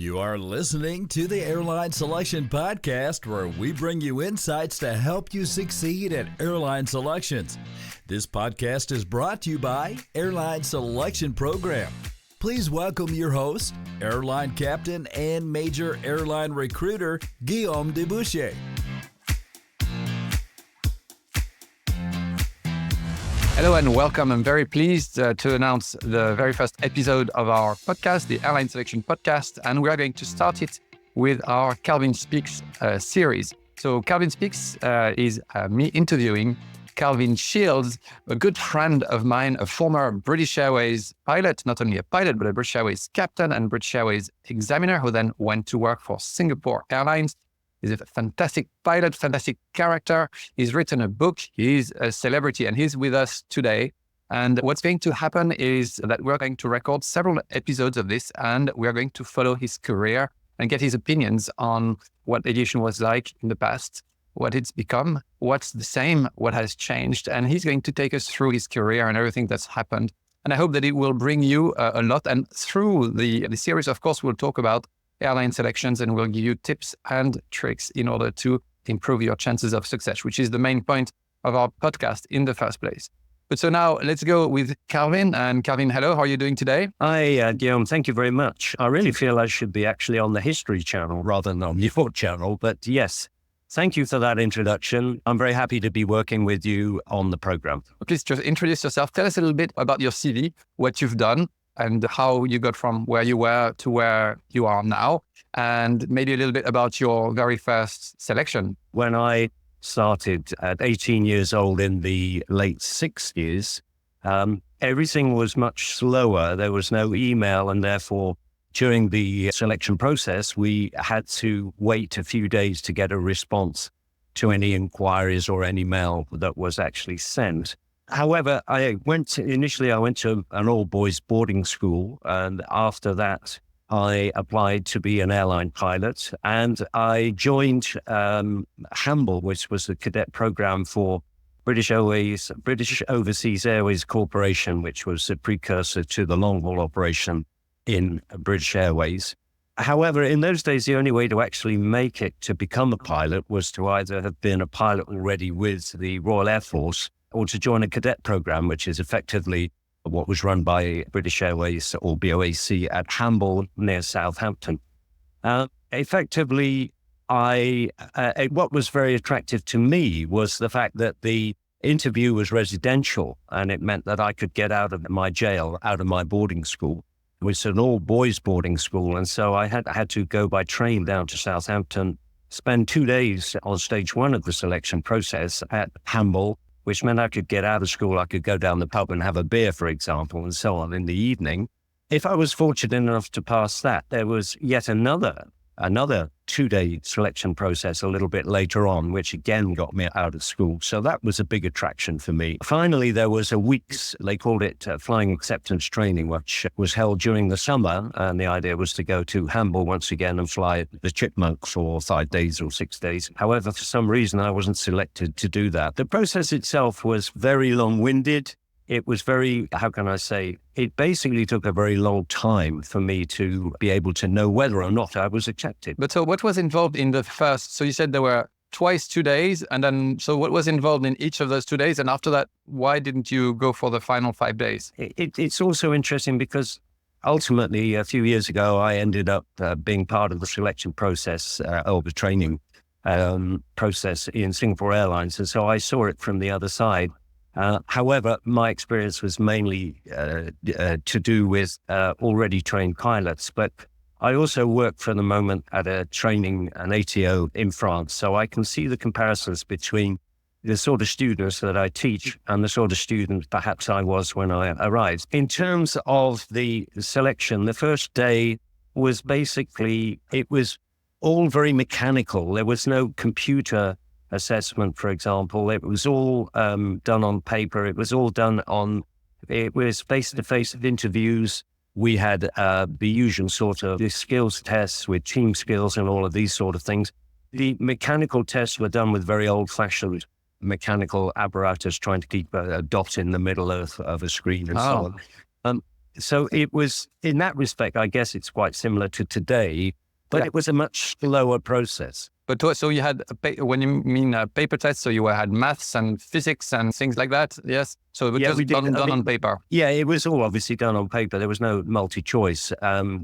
You are listening to the Airline Selection Podcast, where we bring you insights to help you succeed at airline selections. This podcast is brought to you by Airline Selection Program. Please welcome your host, airline captain and major airline recruiter, Guillaume Debauchez. Hello and welcome. I'm very pleased to announce the very first episode of our podcast, the Airline Selection Podcast, and we are going to start it with our Calvin Speaks series. So Calvin Speaks is me interviewing Calvin Shields, a good friend of mine, a former British Airways pilot, not only a pilot, but a British Airways captain and British Airways examiner, who then went to work for Singapore Airlines. He's a fantastic pilot, fantastic character. He's written a book. He's a celebrity, and he's with us today. And what's going to happen is that we're going to record several episodes of this, and we're going to follow his career and get his opinions on what aviation was like in the past, what it's become, what's the same, what has changed. And he's going to take us through his career and everything that's happened. And I hope that it will bring you a lot. And through the series, of course, we'll talk about airline selections, and we'll give you tips and tricks in order to improve your chances of success, which is the main point of our podcast in the first place. But so now let's go with Calvin. And Calvin, hello, how are you doing today? Hi, Guillaume. Thank you very much. I really feel I should be actually on the History Channel rather than on your channel. But yes, thank you for that introduction. I'm very happy to be working with you on the program. Please just introduce yourself. Tell us a little bit about your CV, what you've done, and how you got from where you were to where you are now, and maybe a little bit about your very first selection. When I started at 18 years old in the late 60s, everything was much slower. There was no email, and therefore during the selection process, we had to wait a few days to get a response to any inquiries or any mail that was actually sent. However, I went to an all-boys boarding school, and after that, I applied to be an airline pilot, and I joined Hamble, which was the cadet program for British Airways, British Overseas Airways Corporation, which was a precursor to the long-haul operation in British Airways. However, in those days, the only way to actually make it to become a pilot was to either have been a pilot already with the Royal Air Force or to join a cadet program, which is effectively what was run by British Airways or BOAC at Hamble near Southampton. Effectively, what was very attractive to me was the fact that the interview was residential, and it meant that I could get out of my jail, out of my boarding school. It was an all-boys boarding school, and so I had to go by train down to Southampton, spend 2 days on stage one of the selection process at Hamble, which meant I could get out of school, I could go down the pub and have a beer, for example, and so on in the evening. If I was fortunate enough to pass that, there was yet another 2-day selection process a little bit later on, which again got me out of school. So that was a big attraction for me. Finally, there was a week's, they called it flying acceptance training, which was held during the summer. And the idea was to go to Hamble once again and fly the Chipmunk for 5 days or 6 days. However, for some reason, I wasn't selected to do that. The process itself was very long-winded. It was it basically took a very long time for me to be able to know whether or not I was accepted. But so what was involved in the first? So you said there were twice 2 days, and then, so what was involved in each of those 2 days? And after that, why didn't you go for the final 5 days? It's also interesting because ultimately, a few years ago, I ended up being part of the selection process or the training process in Singapore Airlines. And so I saw it from the other side. However, my experience was mainly to do with already trained pilots, but I also work for the moment at an ATO in France. So I can see the comparisons between the sort of students that I teach and the sort of student perhaps I was when I arrived. In terms of the selection, the first day was basically, it was all very mechanical. There was no computer assessment, for example. It was all done on paper. It was face-to-face interviews. We had the usual sort of the skills tests with team skills and all of these sort of things. The mechanical tests were done with very old-fashioned mechanical apparatus, trying to keep a dot in the middle of a screen and so on. So it was, in that respect, I guess it's quite similar to today, but it was a much slower process. But so you had, when you mean a paper test, so you had maths and physics and things like that, yes? So it was just done on paper? Yeah, it was all obviously done on paper. There was no multi-choice.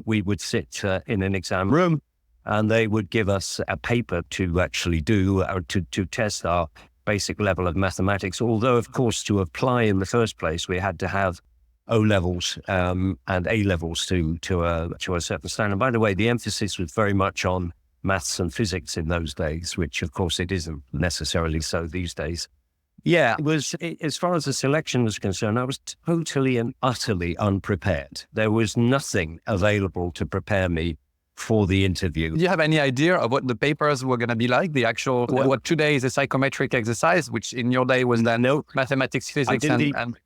We would sit in an exam room and they would give us a paper to actually do, to test our basic level of mathematics. Although, of course, to apply in the first place, we had to have O-levels and A-levels to a certain standard. By the way, the emphasis was very much on maths and physics in those days, which of course it isn't necessarily so these days. Yeah, as far as the selection was concerned, I was totally and utterly unprepared. There was nothing available to prepare me for the interview. Do you have any idea of what the papers were going to be like? The actual, what today is a psychometric exercise, which in your day was then mathematics, physics, and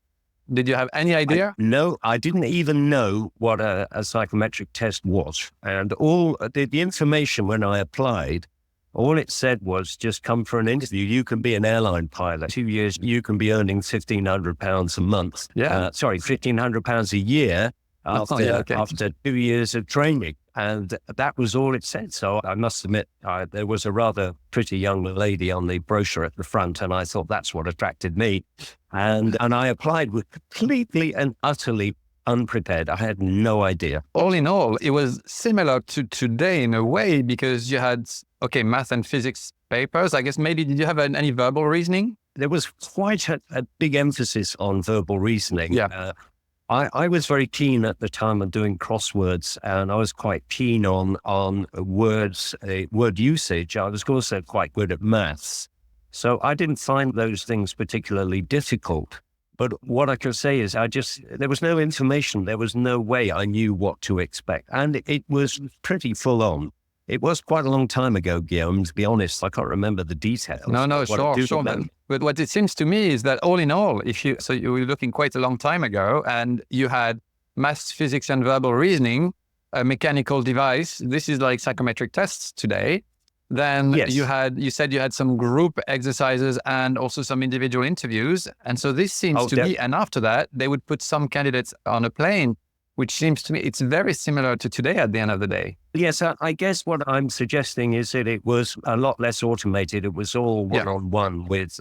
did you have any idea? No, I didn't even know what a psychometric test was. And all the information when I applied, all it said was just come for an interview. You can be an airline pilot. 2 years, you can be earning £1,500 a month. £1,500 a year after 2 years of training. And that was all it said. So I must admit, there was a rather pretty young lady on the brochure at the front, and I thought that's what attracted me. And I applied with completely and utterly unprepared. I had no idea. All in all, it was similar to today in a way, because you had, math and physics papers. I guess maybe, did you have any verbal reasoning? There was quite a big emphasis on verbal reasoning. Yeah. I was very keen at the time of doing crosswords, and I was quite keen on word usage. I was also quite good at maths. So I didn't find those things particularly difficult. But what I can say is there was no information. There was no way I knew what to expect. And it was pretty full on. It was quite a long time ago, Guillaume, to be honest. I can't remember the details. No, sure. But what it seems to me is that all in all, so you were looking quite a long time ago, and you had maths, physics, and verbal reasoning, a mechanical device. This is like psychometric tests today. Then yes. you said you had some group exercises and also some individual interviews. And so this seems to me, and after that, they would put some candidates on a plane, which seems to me it's very similar to today at the end of the day. Yes, I guess what I'm suggesting is that it was a lot less automated. It was all one-on-one with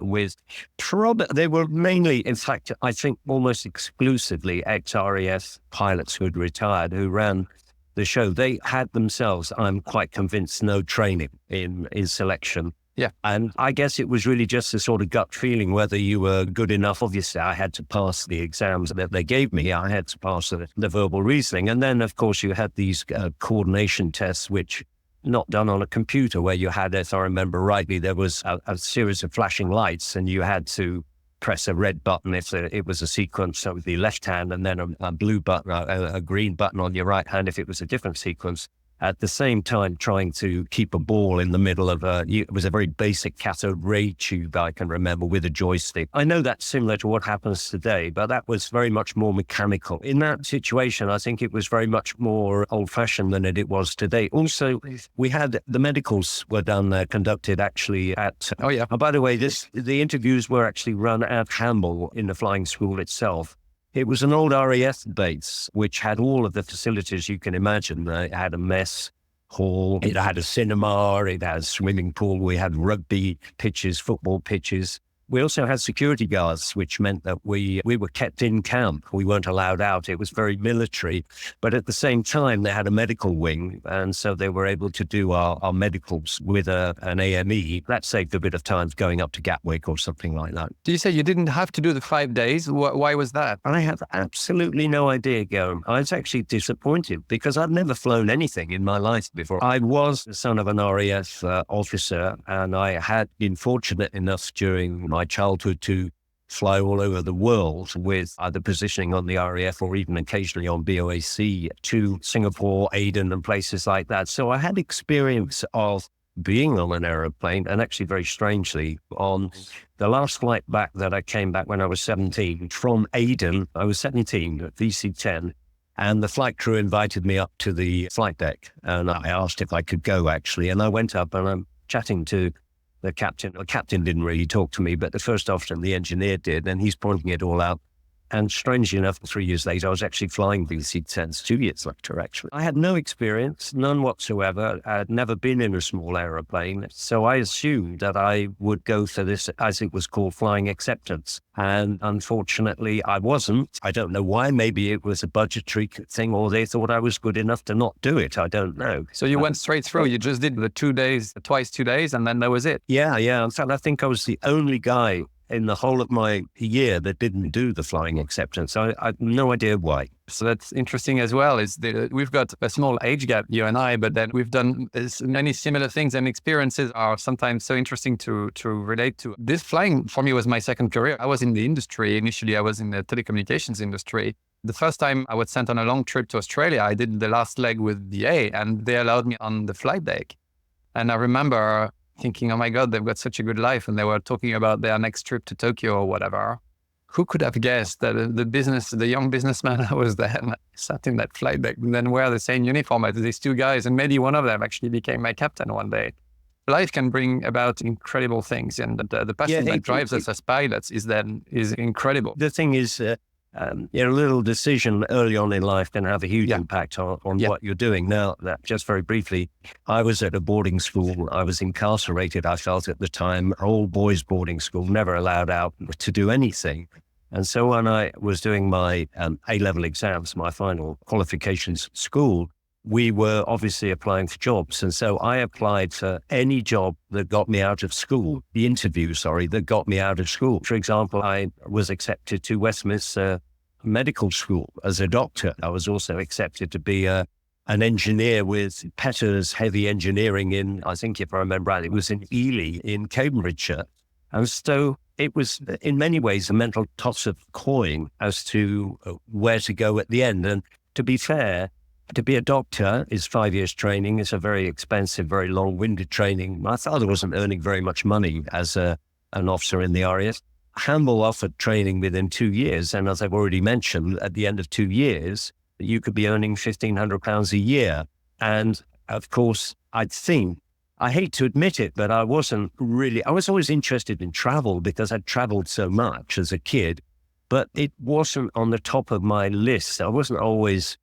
they were mainly, in fact, I think almost exclusively ex-RAF pilots who had retired, who ran the show. They had themselves, I'm quite convinced, no training in selection. Yeah. And I guess it was really just a sort of gut feeling whether you were good enough. Obviously, I had to pass the exams that they gave me. I had to pass the verbal reasoning. And then, of course, you had these coordination tests, which not done on a computer, where you had, if I remember rightly, there was a series of flashing lights and you had to press a red button if it was a sequence, so with the left hand, and then a blue button, a green button on your right hand if it was a different sequence. At the same time, trying to keep a ball in the middle of it was a very basic cathode ray tube, I can remember, with a joystick. I know that's similar to what happens today, but that was very much more mechanical. In that situation, I think it was very much more old-fashioned than it was today. Also, we had the medicals were conducted actually at... Oh, yeah. By the way, the interviews were actually run at Hamble in the flying school itself. It was an old RAF base, which had all of the facilities you can imagine. It had a mess hall, it had a cinema, it had a swimming pool, we had rugby pitches, football pitches. We also had security guards, which meant that we were kept in camp. We weren't allowed out. It was very military. But at the same time, they had a medical wing. And so they were able to do our medicals with an AME. That saved a bit of time going up to Gatwick or something like that. Do you say you didn't have to do the 5 days? Why was that? I have absolutely no idea, Guillaume. I was actually disappointed because I'd never flown anything in my life before. I was the son of an RAF officer, and I had been fortunate enough during my childhood to fly all over the world with either positioning on the RAF or even occasionally on BOAC to Singapore, Aden and places like that. So I had experience of being on an aeroplane, and actually very strangely, on the last flight back that I came back when I was 17 from Aden, I was 17 at VC-10, and the flight crew invited me up to the flight deck, and I asked if I could go actually, and I went up and I'm chatting to the captain. The captain didn't really talk to me, but the first officer and the engineer did, and he's pointing it all out. And strangely enough, 3 years later, I was actually flying VC-10s 2 years later, actually. I had no experience, none whatsoever. I had never been in a small aeroplane. So I assumed that I would go for this, as it was called, flying acceptance. And unfortunately, I wasn't. I don't know why. Maybe it was a budgetary thing, or they thought I was good enough to not do it. I don't know. So you went straight through. You just did the 2 days, twice 2 days, and then that was it. Yeah. In fact, I think I was the only guy in the whole of my year that didn't do the flying acceptance. I have no idea why. So that's interesting as well. We've got a small age gap, you and I, but then we've done many similar things, and experiences are sometimes so interesting to relate to. This flying for me was my second career. I was in the industry. Initially, I was in the telecommunications industry. The first time I was sent on a long trip to Australia, I did the last leg with BA, and they allowed me on the flight deck. And I remember thinking, oh my God, they've got such a good life. And they were talking about their next trip to Tokyo or whatever. Who could have guessed that the young businessman I was then sat in that flight deck and then wear the same uniform as these two guys, and maybe one of them actually became my captain one day. Life can bring about incredible things, and the passion that drives us as pilots is incredible. The thing is, a little decision early on in life can have a huge impact on what you're doing. Now, just very briefly, I was at a boarding school. I was incarcerated, I felt at the time, all boys boarding school, never allowed out to do anything. And so when I was doing my A-level exams, my final qualifications at school, we were obviously applying for jobs. And so I applied for any job that got me out of school, that got me out of school. For example, I was accepted to Westminster Medical School as a doctor. I was also accepted to be an engineer with Petter's Heavy Engineering in, I think if I remember right, it was in Ely in Cambridgeshire. And so it was in many ways a mental toss of coin as to where to go at the end. And to be fair, to be a doctor is 5 years training. It's a very expensive, very long-winded training. My father wasn't earning very much money as an officer in the RAF. Hamble offered training within 2 years. And as I've already mentioned, at the end of 2 years, you could be earning £1,500 a year. And of course, I hate to admit it, but I was always interested in travel because I'd traveled so much as a kid, but it wasn't on the top of my list. I wasn't always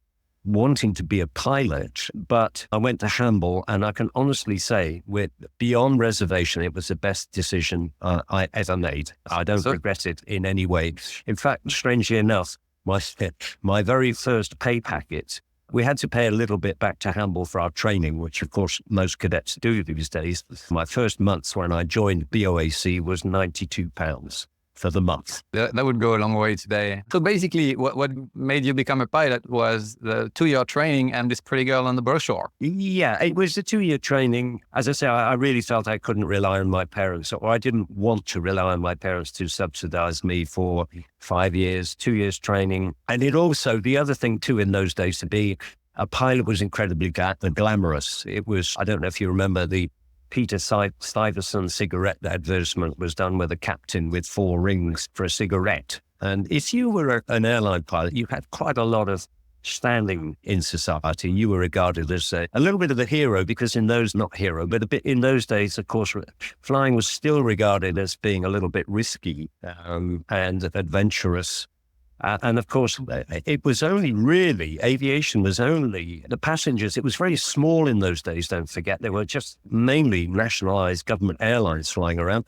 wanting to be a pilot, but I went to Hamble, and I can honestly say, with beyond reservation, it was the best decision I ever made. I don't regret it in any way. In fact, strangely enough, my very first pay packet, we had to pay a little bit back to Hamble for our training, which of course most cadets do these days. My first month when I joined BOAC was £92 for the month. That would go a long way today. So basically what made you become a pilot was the 2-year training and this pretty girl on the brochure. Yeah, it was a 2-year training. As I say, I really felt I couldn't rely on my parents, or I didn't want to rely on my parents to subsidize me for 5 years, 2 years training. And it also, the other thing too in those days, to be a pilot was incredibly glamorous. It was, I don't know if you remember, the Peter Stuyvesant cigarette advertisement was done with a captain with 4 rings for a cigarette. And if you were an airline pilot, you had quite a lot of standing in society. You were regarded as a little bit of a hero, because in those days, of course, flying was still regarded as being a little bit risky and adventurous. And of course, it was only really, aviation was only the passengers. It was very small in those days, don't forget. There were just mainly nationalized government airlines flying around.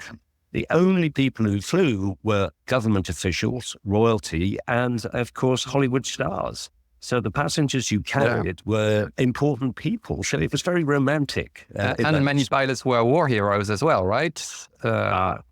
The only people who flew were government officials, royalty, and of course, Hollywood stars. So the passengers you carried were important people. So it was very romantic. And many pilots were war heroes as well, right?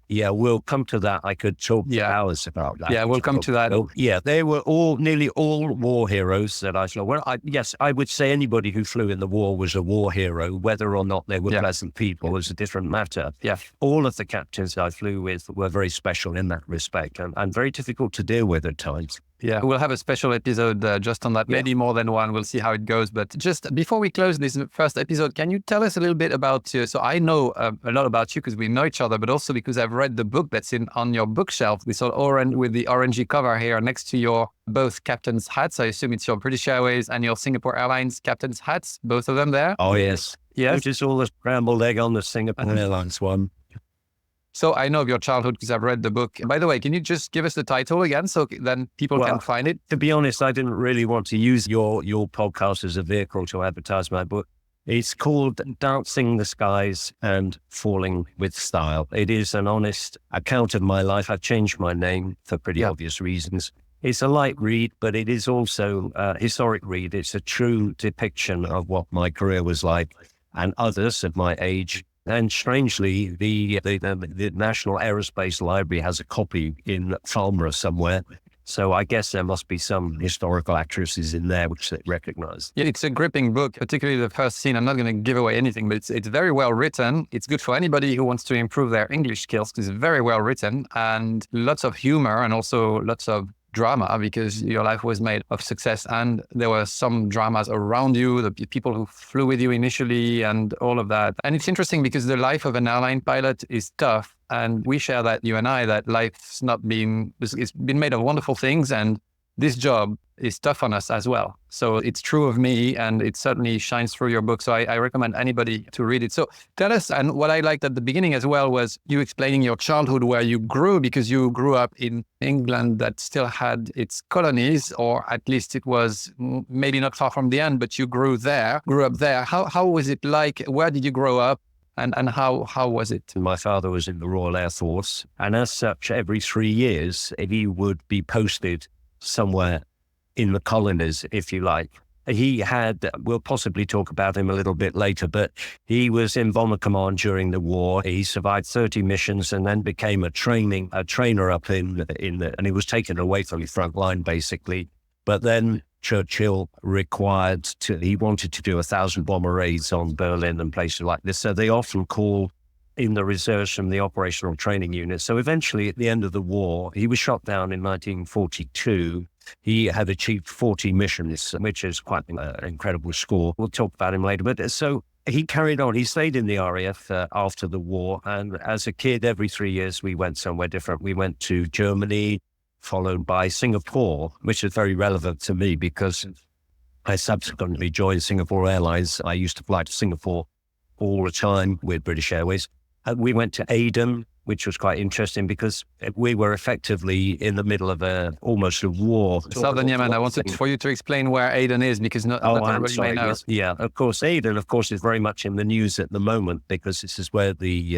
Yeah, we'll come to that. I could talk for hours about that. Yeah, we'll come to that. Yeah, they were nearly all war heroes that I flew. Well, yes, I would say anybody who flew in the war was a war hero. Whether or not they were pleasant people was a different matter. Yeah, all of the captains I flew with were very special in that respect, and very difficult to deal with at times. Yeah, we'll have a special episode just on that, maybe more than one. We'll see how it goes. But just before we close this first episode, can you tell us a little bit about you? So I know a lot about you because we know each other, but also because I've read the book that's on your bookshelf. This orange with the orangey cover here next to your both captain's hats. I assume it's your British Airways and your Singapore Airlines captain's hats, both of them there. Oh, yes. Yes. Which is all the scrambled egg on the Singapore Airlines one. So I know of your childhood because I've read the book. By the way, can you just give us the title again so then people can find it? To be honest, I didn't really want to use your podcast as a vehicle to advertise my book. It's called Dancing the Skies and Falling with Style. It is an honest account of my life. I've changed my name for pretty obvious reasons. It's a light read, but it is also a historic read. It's a true depiction of what my career was like and others of my age. And strangely, the National Aerospace Library has a copy in Farnborough somewhere. So I guess there must be some historical actresses in there which they recognize. Yeah, it's a gripping book, particularly the first scene. I'm not going to give away anything, but it's very well written. It's good for anybody who wants to improve their English skills because it's very well written and lots of humor and also lots of drama because your life was made of success and there were some dramas around you, the people who flew with you initially and all of that. And it's interesting because the life of an airline pilot is tough. And we share that, you and I, that it's been made of wonderful things and this job is tough on us as well. So it's true of me and it certainly shines through your book. So I recommend anybody to read it. So tell us, and what I liked at the beginning as well was you explaining your childhood where you grew because you grew up in England that still had its colonies, or at least it was maybe not far from the end, but you grew up there. How was it like? Where did you grow up? And how was it? My father was in the Royal Air Force, and as such, every 3 years, he would be posted somewhere in the colonies, if you like. He had, we'll possibly talk about him a little bit later, but he was in Bomber Command during the war. He survived 30 missions and then became a trainer up and he was taken away from the front line, basically. But then Churchill he wanted to do 1,000 bomber raids on Berlin and places like this. So they often called in the reserves from the operational training unit. So eventually at the end of the war, he was shot down in 1942. He had achieved 40 missions, which is quite an incredible score. We'll talk about him later. But so he carried on. He stayed in the RAF after the war. And as a kid, every 3 years, we went somewhere different. We went to Germany, followed by Singapore, which is very relevant to me because I subsequently joined Singapore Airlines. I used to fly to Singapore all the time with British Airways. We went to Aden, which was quite interesting because we were effectively in the middle of almost a war. Southern Yemen. I wanted for you to explain where Aden is because not everybody may know. Yeah, of course. Aden, of course, is very much in the news at the moment because this is where the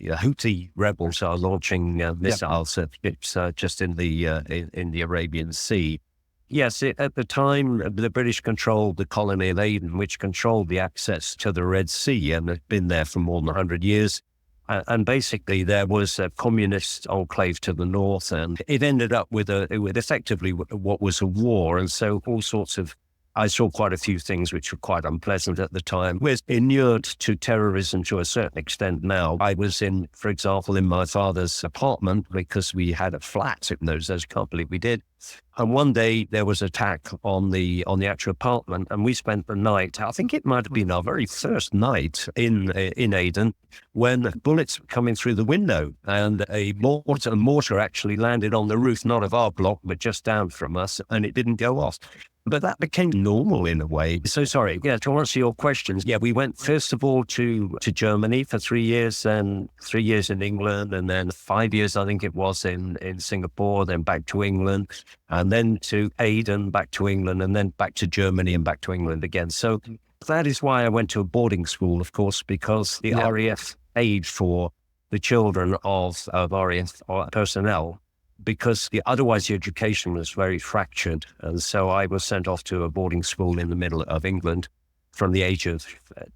Houthi rebels are launching missiles. It's just in the Arabian Sea. Yes, at the time, the British controlled the colony of Aden, which controlled the access to the Red Sea, and had been there for more than 100 years. And basically, there was a communist enclave to the north, and it ended up with effectively what was a war. And so I saw quite a few things which were quite unpleasant at the time. We're inured to terrorism to a certain extent now. I was for example, in my father's apartment because we had a flat in those days. I can't believe we did. And one day there was an attack on the actual apartment, and we spent the night. I think it might have been our very first night in Aden when bullets were coming through the window, and a mortar actually landed on the roof, not of our block, but just down from us, and it didn't go off. But that became normal in a way. So sorry, to answer your questions, we went first of all to Germany for 3 years, and 3 years in England, and then 5 years, I think it was, in Singapore, then back to England, and then to Aden, back to England, and then back to Germany and back to England again. So that is why I went to a boarding school, of course, because the RAF paid for the children of RAF personnel, because otherwise the education was very fractured. And so I was sent off to a boarding school in the middle of England from the age of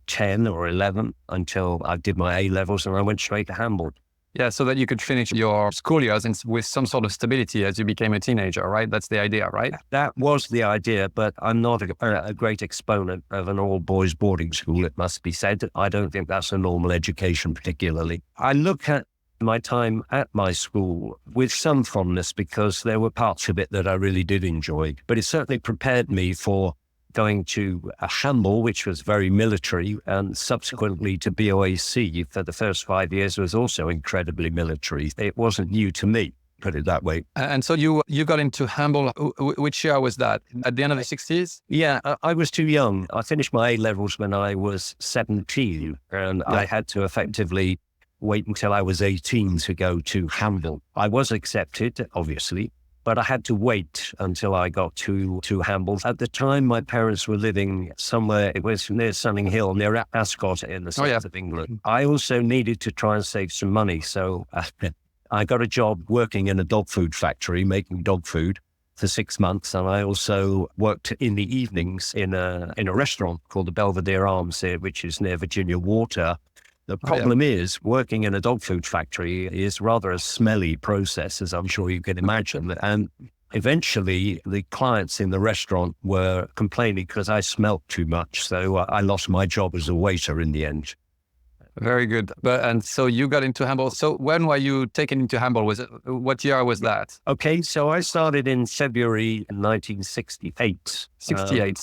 10 or 11 until I did my A-levels, and I went straight to Hamburg. Yeah, so that you could finish your school years with some sort of stability as you became a teenager, right? That's the idea, right? That was the idea, but I'm not a great exponent of an all-boys boarding school, it must be said. I don't think that's a normal education particularly. I look at my time at my school with some fondness because there were parts of it that I really did enjoy, but it certainly prepared me for going to Hamburg, which was very military, and subsequently to BOAC for the first 5 years was also incredibly military. It wasn't new to me, put it that way. And so you got into Hamburg, which year was that? At the end of the 60s? Yeah, I was too young. I finished my A-levels when I was 17, and I had to effectively wait until I was 18 to go to Hamburg. I was accepted, obviously, but I had to wait until I got to Hamburg. At the time, my parents were living somewhere, it was near Sunning Hill, near Ascot in the south of England. I also needed to try and save some money. So I got a job working in a dog food factory, making dog food for 6 months. And I also worked in the evenings in a restaurant called the Belvedere Arms here, which is near Virginia Water. The problem is working in a dog food factory is rather a smelly process, as I'm sure you can imagine. And eventually the clients in the restaurant were complaining because I smelt too much. So I lost my job as a waiter in the end. Very good. And so you got into Hamburg. So when were you taken into Hamburg? What year was that? Okay, so I started in February 1968. 68.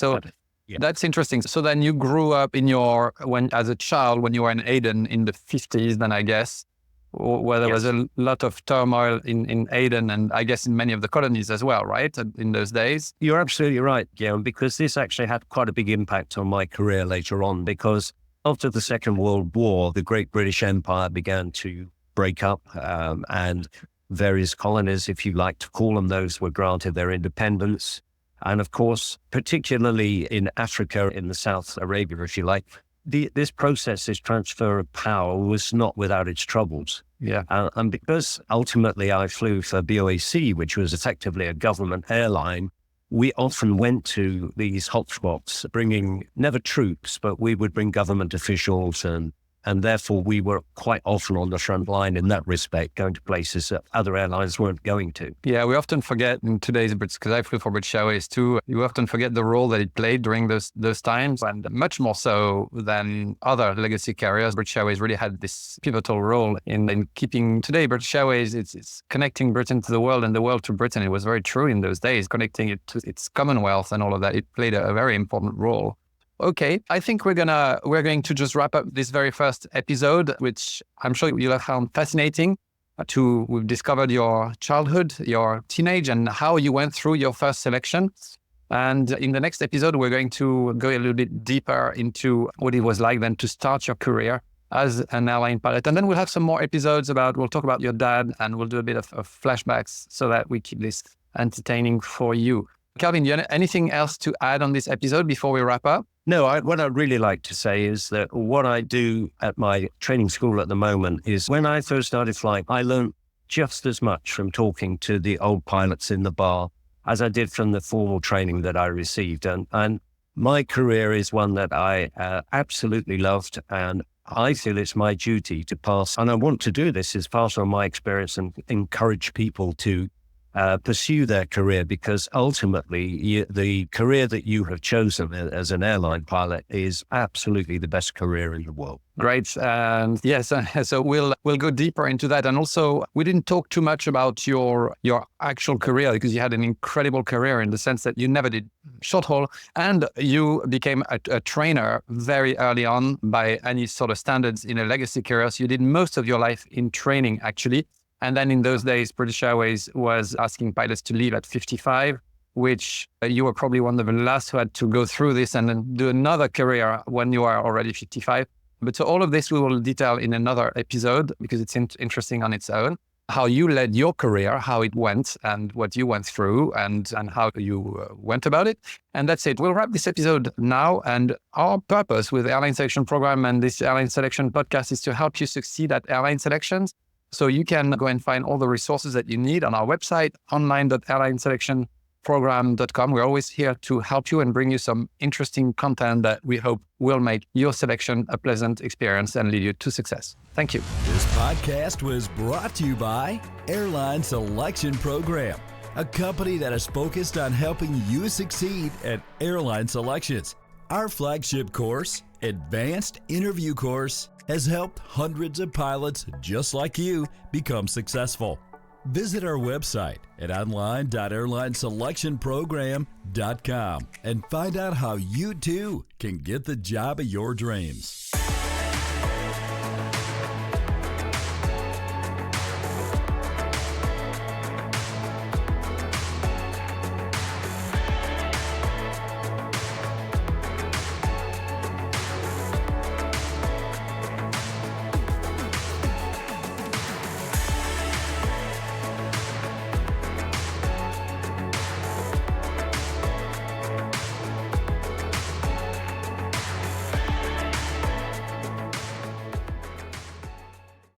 That's interesting. So then you grew up as a child, when you were in Aden in the 50s, then I guess, where there was a lot of turmoil in Aden and I guess in many of the colonies as well, right? In those days. You're absolutely right, Guillaume, because this actually had quite a big impact on my career later on, because after the Second World War, the Great British Empire began to break up and various colonies, if you like to call them, those were granted their independence. And of course, particularly in Africa, in the South Arabia, if you like, this process, this transfer of power was not without its troubles. Yeah. And because ultimately I flew for BOAC, which was effectively a government airline, we often went to these hotspots, bringing never troops, but we would bring government officials and therefore we were quite often on the front line in that respect, going to places that other airlines weren't going to. Yeah, we often forget in today's British, because I flew for British Airways too, you often forget the role that it played during those times, and much more so than other legacy carriers. British Airways really had this pivotal role in keeping, today British Airways, it's connecting Britain to the world and the world to Britain. It was very true in those days, connecting it to its Commonwealth and all of that. It played a very important role. Okay, I think we're going to just wrap up this very first episode, which I'm sure you'll have found fascinating. We've discovered your childhood, your teenage, and how you went through your first selection. And in the next episode, we're going to go a little bit deeper into what it was like then to start your career as an airline pilot. And then we'll have some more episodes we'll talk about your dad, and we'll do a bit of flashbacks so that we keep this entertaining for you. Calvin, do you have anything else to add on this episode before we wrap up? No, what I'd really like to say is that what I do at my training school at the moment is when I first started flying, I learned just as much from talking to the old pilots in the bar as I did from the formal training that I received. And my career is one that I absolutely loved, and I feel it's my duty to pass, and I want to do this, is pass on my experience and encourage people to pursue their career, because ultimately the career that you have chosen as an airline pilot is absolutely the best career in the world. Great. And yes, so we'll go deeper into that. And also, we didn't talk too much about your actual career, because you had an incredible career in the sense that you never did short haul, and you became a trainer very early on by any sort of standards in a legacy career. So you did most of your life in training, actually. And then in those days, British Airways was asking pilots to leave at 55, which you were probably one of the last who had to go through this and then do another career when you are already 55. But so all of this we will detail in another episode, because it's interesting on its own, how you led your career, how it went and what you went through and how you went about it. And that's it. We'll wrap this episode now. And our purpose with the Airline Selection Program and this Airline Selection Podcast is to help you succeed at airline selections. So you can go and find all the resources that you need on our website, online.airlineselectionprogram.com. We're always here to help you and bring you some interesting content that we hope will make your selection a pleasant experience and lead you to success. Thank you. This podcast was brought to you by Airline Selection Program, a company that is focused on helping you succeed at airline selections. Our flagship course, Advanced Interview Course, has helped hundreds of pilots just like you become successful. Visit our website at online.airlineselectionprogram.com and find out how you too can get the job of your dreams.